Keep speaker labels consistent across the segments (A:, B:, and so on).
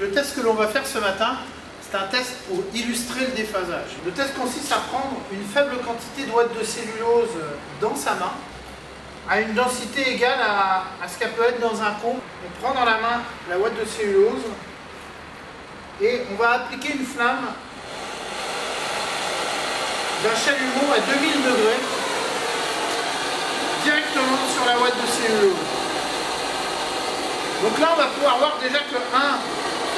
A: Le test que l'on va faire ce matin, c'est un test pour illustrer le déphasage. Le test consiste à prendre une faible quantité de ouate de cellulose dans sa main, à une densité égale à ce qu'elle peut être dans un comble. On prend dans la main la ouate de cellulose et on va appliquer une flamme d'un chalumeau à 2000 degrés directement sur la ouate de cellulose. Donc là on va pouvoir voir déjà que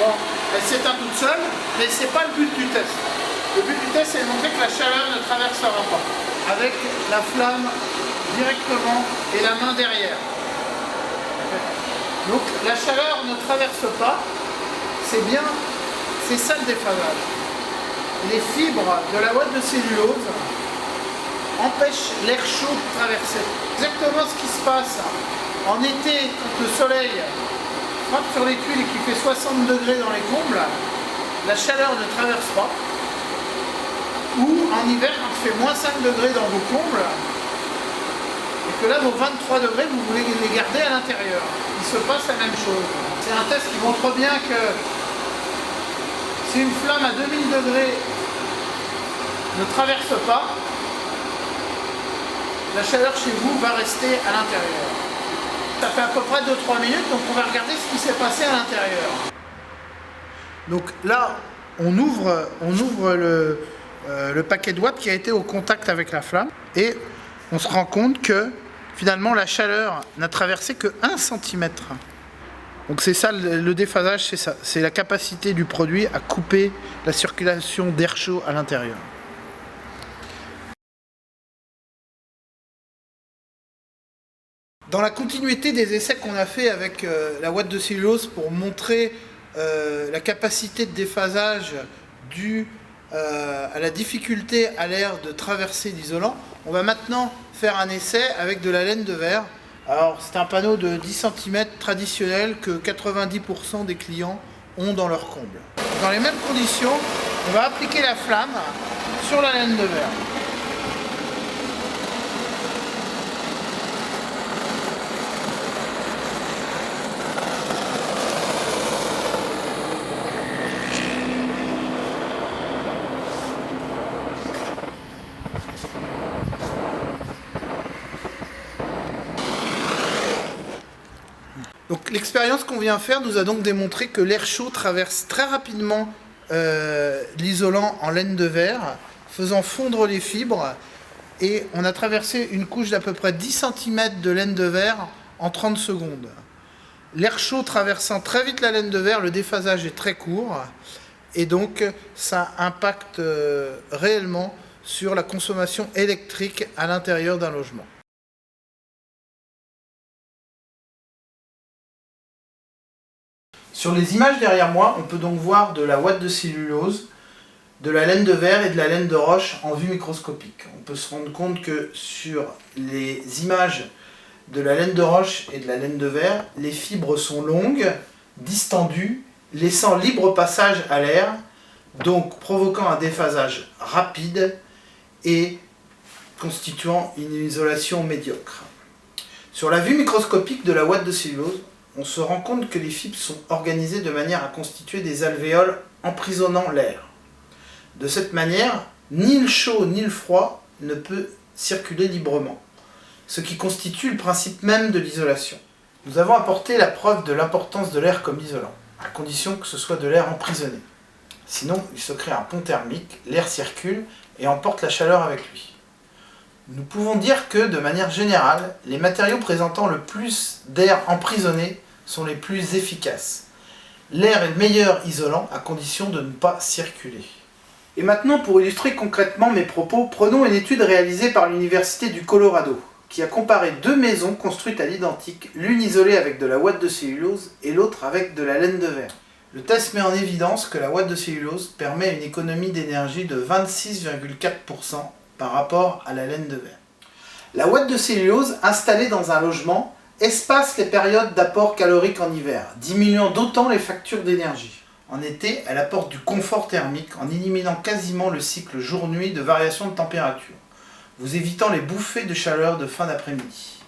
A: elle s'éteint toute seule, mais ce n'est pas le but du test. Le but du test c'est de montrer que la chaleur ne traversera pas. Avec la flamme directement et la main derrière. Donc la chaleur ne traverse pas, c'est ça le déphasage. Les fibres de la ouate de cellulose empêchent l'air chaud de traverser. Exactement ce qui se passe en été quand le soleil frappe sur les tuiles et qui fait 60 degrés dans les combles, la chaleur ne traverse pas. Ou en hiver quand il fait moins 5 degrés dans vos combles, et que là vos 23 degrés vous voulez les garder à l'intérieur. Il se passe la même chose. C'est un test qui montre bien que si une flamme à 2000 degrés ne traverse pas, la chaleur chez vous va rester à l'intérieur. Ça fait à peu près 2-3 minutes, donc on va regarder ce qui s'est passé à l'intérieur. Donc là, on ouvre le paquet de ouate qui a été au contact avec la flamme et on se rend compte que finalement la chaleur n'a traversé que 1 cm. Donc c'est ça le déphasage, c'est ça. C'est la capacité du produit à couper la circulation d'air chaud à l'intérieur. Dans la continuité des essais qu'on a fait avec la ouate de cellulose pour montrer la capacité de déphasage due à la difficulté à l'air de traverser l'isolant, on va maintenant faire un essai avec de la laine de verre. Alors c'est un panneau de 10 cm traditionnel que 90% des clients ont dans leur comble. Dans les mêmes conditions, on va appliquer la flamme sur la laine de verre. Donc l'expérience qu'on vient faire nous a donc démontré que l'air chaud traverse très rapidement l'isolant en laine de verre, faisant fondre les fibres, et on a traversé une couche d'à peu près 10 cm de laine de verre en 30 secondes. L'air chaud traversant très vite la laine de verre, le déphasage est très court, et donc ça impacte réellement sur la consommation électrique à l'intérieur d'un logement. Sur les images derrière moi, on peut donc voir de la ouate de cellulose, de la laine de verre et de la laine de roche en vue microscopique. On peut se rendre compte que sur les images de la laine de roche et de la laine de verre, les fibres sont longues, distendues, laissant libre passage à l'air, donc provoquant un déphasage rapide et constituant une isolation médiocre. Sur la vue microscopique de la ouate de cellulose, on se rend compte que les fibres sont organisées de manière à constituer des alvéoles emprisonnant l'air. De cette manière, ni le chaud ni le froid ne peut circuler librement, ce qui constitue le principe même de l'isolation. Nous avons apporté la preuve de l'importance de l'air comme isolant, à condition que ce soit de l'air emprisonné. Sinon, il se crée un pont thermique, l'air circule et emporte la chaleur avec lui. Nous pouvons dire que, de manière générale, les matériaux présentant le plus d'air emprisonné sont les plus efficaces. L'air est le meilleur isolant à condition de ne pas circuler. Et maintenant, pour illustrer concrètement mes propos, prenons une étude réalisée par l'Université du Colorado, qui a comparé 2 maisons construites à l'identique, l'une isolée avec de la ouate de cellulose et l'autre avec de la laine de verre. Le test met en évidence que la ouate de cellulose permet une économie d'énergie de 26,4% par rapport à la laine de verre. La ouate de cellulose installée dans un logement espace les périodes d'apport calorique en hiver, diminuant d'autant les factures d'énergie. En été, elle apporte du confort thermique en éliminant quasiment le cycle jour-nuit de variation de température, vous évitant les bouffées de chaleur de fin d'après-midi.